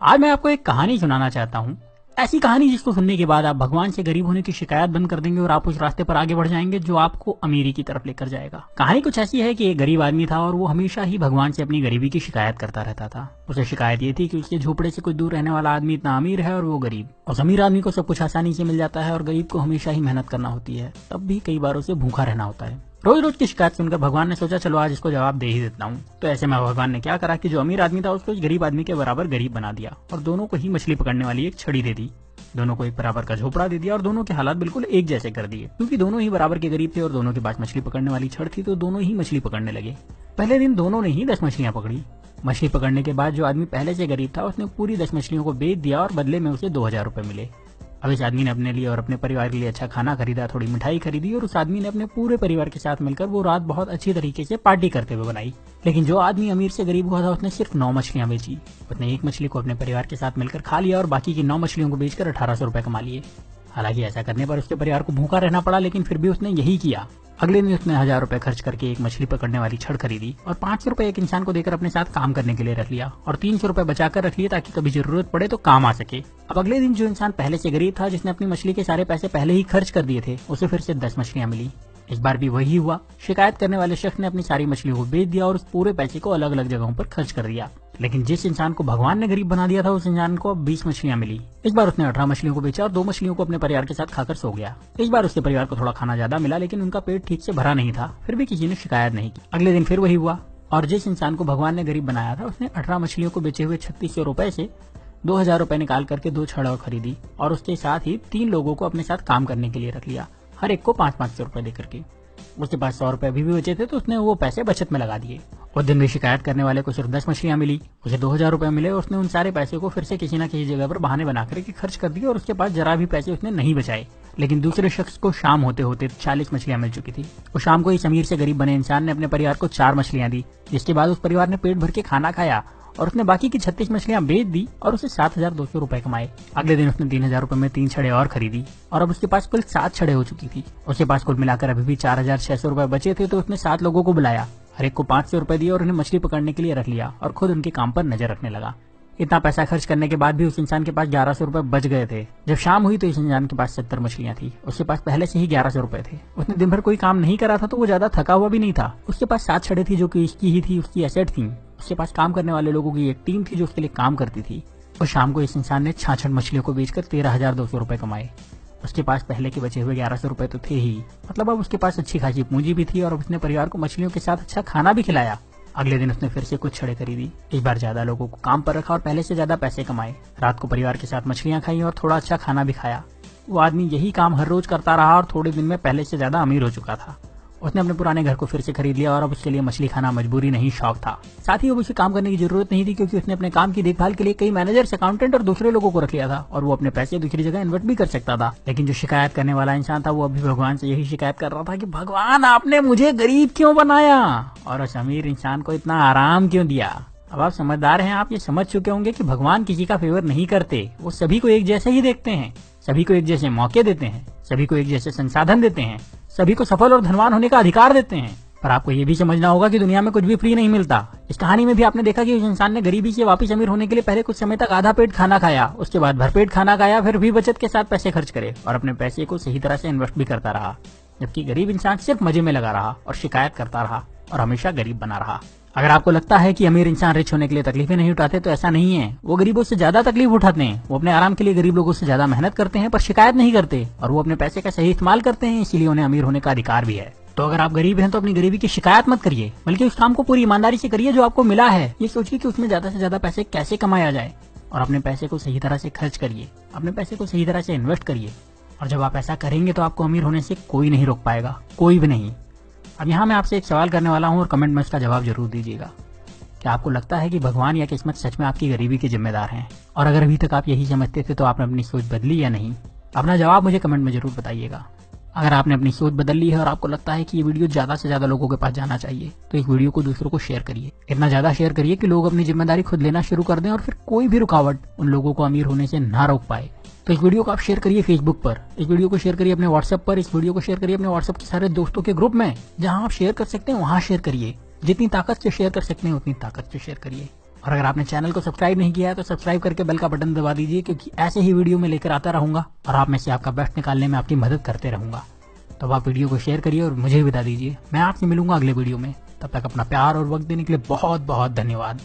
आज मैं आपको एक कहानी सुनाना चाहता हूँ। ऐसी कहानी जिसको सुनने के बाद आप भगवान से गरीब होने की शिकायत बंद कर देंगे और आप उस रास्ते पर आगे बढ़ जाएंगे जो आपको अमीरी की तरफ लेकर जाएगा। कहानी कुछ ऐसी है कि एक गरीब आदमी था और वो हमेशा ही भगवान से अपनी गरीबी की शिकायत करता रहता था। उसे शिकायत ये थी कि उसके झोपड़े से कुछ दूर रहने वाला आदमी इतना अमीर है और वो गरीब। उस अमीर आदमी को सब कुछ आसानी से मिल जाता है और गरीब को हमेशा ही मेहनत करना होती है, तब भी कई बार उसे भूखा रहना होता है। रोज रोज की शिकायत सुनकर भगवान ने सोचा चलो आज इसको जवाब दे ही देता हूँ। तो ऐसे में भगवान ने क्या करा कि जो अमीर आदमी था उसको इस गरीब आदमी के बराबर गरीब बना दिया और दोनों को ही मछली पकड़ने वाली एक छड़ी दे दी। दोनों को एक बराबर का झोपड़ा दे दिया और दोनों के हालात बिल्कुल एक जैसे कर दिए। क्योंकि दोनों ही बराबर के गरीब थे और दोनों के पास मछली पकड़ने वाली छड़ थी, तो दोनों ही मछली पकड़ने लगे। पहले दिन दोनों ने ही 10 मछलियां पकड़ी। मछली पकड़ने के बाद जो आदमी पहले से गरीब था उसने पूरी 10 मछलियों को बेच दिया और बदले में उसे 2000 रुपए मिले। अब इस आदमी ने अपने लिए और अपने परिवार के लिए अच्छा खाना खरीदा, थोड़ी मिठाई खरीदी और उस आदमी ने अपने पूरे परिवार के साथ मिलकर वो रात बहुत अच्छी तरीके से पार्टी करते हुए बनाई। लेकिन जो आदमी अमीर से गरीब हुआ था उसने सिर्फ 9 मछलियां बेची। उसने एक मछली को अपने परिवार के साथ मिलकर खा लिया और बाकी की 9 मछलियों को बेचकर 1800 रुपए कमा लिए। हालांकि ऐसा करने पर उसके परिवार को भूखा रहना पड़ा, लेकिन फिर भी उसने यही किया। अगले दिन उसने 1000 रुपए खर्च करके एक मछली पकड़ने वाली छड़ खरीदी और 500 रुपए एक इंसान को देकर अपने साथ काम करने के लिए रख लिया और 300 रुपए बचाकर रख लिए ताकि कभी जरूरत पड़े तो काम आ सके। अब अगले दिन जो इंसान पहले से गरीब था, जिसने अपनी मछली के सारे पैसे पहले ही खर्च कर दिए थे, उसे फिर से 10 मछलियां मिली। इस बार भी वही हुआ। शिकायत करने वाले शख्स ने अपनी सारी मछलियों को बेच दिया और उस पूरे पैसे को अलग अलग जगहों पर खर्च कर दिया। लेकिन जिस इंसान को भगवान ने गरीब बना दिया था उस इंसान को 20 मछलियां मिली। इस बार उसने 18 मछलियों को बेचा और 2 मछलियों को अपने परिवार के साथ खाकर सो गया। इस बार उसके परिवार को थोड़ा खाना ज्यादा मिला, लेकिन उनका पेट ठीक से भरा नहीं था। फिर भी किसी ने शिकायत नहीं की। अगले दिन फिर वही हुआ और जिस इंसान को भगवान ने गरीब बनाया था उसने 18 मछलियों को बेचे हुए 3600 रुपए से 2000 रुपए निकाल करके 2 छड़ और खरीदी और उसके साथ ही 3 लोगों को अपने साथ काम करने के लिए रख लिया, हर एक को 500 रुपए देकर के। उसके पास 100 रुपए भी बचे थे तो उसने वो पैसे बचत में लगा दिए। उस दिन भी शिकायत करने वाले को सिर्फ 10 मछलियां मिली, उसे 2000 रुपए मिले और उसने उन सारे पैसे को फिर से किसी न किसी जगह पर बहाने बना करके खर्च कर दिए और उसके पास जरा भी पैसे उसने नहीं बचाए। लेकिन दूसरे शख्स को शाम होते होते 40 मछलियां मिल चुकी थी। उस शाम को इस अमीर से गरीब बने इंसान ने अपने परिवार को 4 मछलियां दी, जिसके बाद उस परिवार ने पेट भर के खाना खाया और उसने बाकी की 36 मछलियां बेच दी और उसे 7200 रुपए कमाए। अगले दिन उसने 3000 रुपए में 3 छड़े और खरीदी और अब उसके पास कुल 7 छड़े हो चुकी थी। उसके पास कुल मिलाकर अभी भी 4600 रुपए बचे थे, तो उसने 7 लोगों को बुलाया, हर एक को 500 रुपए दिए और उन्हें मछली पकड़ने के लिए रख लिया और खुद उनके काम पर नजर रखने लगा। इतना पैसा खर्च करने के बाद भी उस इंसान के पास 1100 रुपए बच गए थे। जब शाम हुई तो इस इंसान के पास 70 मछलियां थी। उसके पास पहले से ही 1100 रुपए थे। उसने दिन भर कोई काम नहीं करा था तो वो ज्यादा थका हुआ भी नहीं था। उसके पास 7 छड़े थी जो कि इसकी ही थी, उसकी एसेट थी। उसके पास काम करने वाले लोगों की एक टीम थी जो उसके लिए काम करती थी। और शाम को इस इंसान ने 66 मछलियों को बेचकर 13,200 रुपए कमाए। उसके पास पहले के बचे हुए 1100 रुपए तो थे ही, मतलब अब उसके पास अच्छी खासी पूंजी भी थी और अब उसने परिवार को मछलियों के साथ अच्छा खाना भी खिलाया। अगले दिन उसने फिर से कुछ छड़े खरीदी, इस बार ज्यादा लोगों को काम पर रखा और पहले से ज्यादा पैसे कमाए। रात को परिवार के साथ मछलियां खाई और थोड़ा अच्छा खाना भी खाया। वो आदमी यही काम हर रोज करता रहा और थोड़े दिन में पहले से ज्यादा अमीर हो चुका था। उसने अपने पुराने घर को फिर से खरीद लिया और अब उसके लिए मछली खाना मजबूरी नहीं शौक था। साथ ही अब उसे काम करने की जरूरत नहीं थी क्योंकि उसने अपने काम की देखभाल के लिए कई मैनेजर्स, अकाउंटेंट और दूसरे लोगों को रख लिया था और वो अपने पैसे दूसरी जगह इन्वेस्ट भी कर सकता था। लेकिन जो शिकायत करने वाला इंसान था वो अभी भगवान से यही शिकायत कर रहा था कि भगवान आपने मुझे गरीब क्यों बनाया और उस अमीर इंसान को इतना आराम क्यों दिया। अब आप समझदार हैं, आप ये समझ चुके होंगे कि भगवान किसी का फेवर नहीं करते, वो सभी को एक जैसे ही देखते हैं, सभी को एक जैसे मौके देते हैं, सभी को एक जैसे संसाधन देते हैं, सभी को सफल और धनवान होने का अधिकार देते हैं। पर आपको ये भी समझना होगा कि दुनिया में कुछ भी फ्री नहीं मिलता। इस कहानी में भी आपने देखा कि उस इंसान ने गरीबी से वापस अमीर होने के लिए पहले कुछ समय तक आधा पेट खाना खाया, उसके बाद भरपेट खाना खाया, फिर भी बचत के साथ पैसे खर्च करे और अपने पैसे को सही तरह से इन्वेस्ट भी करता रहा। जबकि गरीब इंसान सिर्फ मजे में लगा रहा और शिकायत करता रहा और हमेशा गरीब बना रहा। अगर आपको लगता है कि अमीर इंसान रिच होने के लिए तकलीफें नहीं उठाते तो ऐसा नहीं है। वो गरीबों से ज्यादा तकलीफ उठाते हैं। वो अपने आराम के लिए गरीब लोगों से ज्यादा मेहनत करते हैं पर शिकायत नहीं करते और वो अपने पैसे का सही इस्तेमाल करते हैं, इसीलिए उन्हें अमीर होने का अधिकार भी है। तो अगर आप गरीब हैं तो अपनी गरीबी की शिकायत मत करिए, बल्कि उस काम को पूरी ईमानदारी से करिए जो आपको मिला है। ये सोचिए कि उसमें ज्यादा से ज्यादा पैसे कैसे कमाया जाए और अपने पैसे को सही तरह से खर्च करिए, अपने पैसे को सही तरह से इन्वेस्ट करिए। और जब आप ऐसा करेंगे तो आपको अमीर होने से कोई नहीं रोक पाएगा, कोई भी नहीं। अब यहाँ मैं आपसे एक सवाल करने वाला हूँ और कमेंट में इसका जवाब जरूर दीजिएगा। क्या आपको लगता है कि भगवान या किस्मत सच में आपकी गरीबी के जिम्मेदार हैं? और अगर अभी तक आप यही समझते थे तो आपने अपनी सोच बदली या नहीं? अपना जवाब मुझे कमेंट में जरूर बताइएगा। अगर आपने अपनी सोच बदल ली है और आपको लगता है कि ये वीडियो ज्यादा से ज्यादा लोगों के पास जाना चाहिए तो इस वीडियो को दूसरों को शेयर करिए। इतना ज्यादा शेयर करिए कि लोग अपनी जिम्मेदारी खुद लेना शुरू कर दें और फिर कोई भी रुकावट उन लोगों को अमीर होने से ना रोक पाए। तो इस वीडियो को आप शेयर करिए फेसबुक पर, इस वीडियो को शेयर करिए अपने व्हाट्सएप पर, इस वीडियो को शेयर करिए अपने व्हाट्सएप के सारे दोस्तों के ग्रुप में। जहां आप शेयर कर सकते हैं वहां शेयर करिए। जितनी ताकत से शेयर कर सकते हैं उतनी ताकत से शेयर करिए। और अगर आपने चैनल को सब्सक्राइब नहीं किया है तो सब्सक्राइब करके बेल का बटन दबा दीजिए, क्योंकि ऐसे ही वीडियो में लेकर आता रहूंगा और आप में से आपका बेस्ट निकालने में आपकी मदद करते रहूंगा। तो अब आप वीडियो को शेयर करिए और मुझे भी बता दीजिए। मैं आपसे मिलूंगा अगले वीडियो में। तब तक अपना प्यार और वक्त देने के लिए बहुत बहुत धन्यवाद।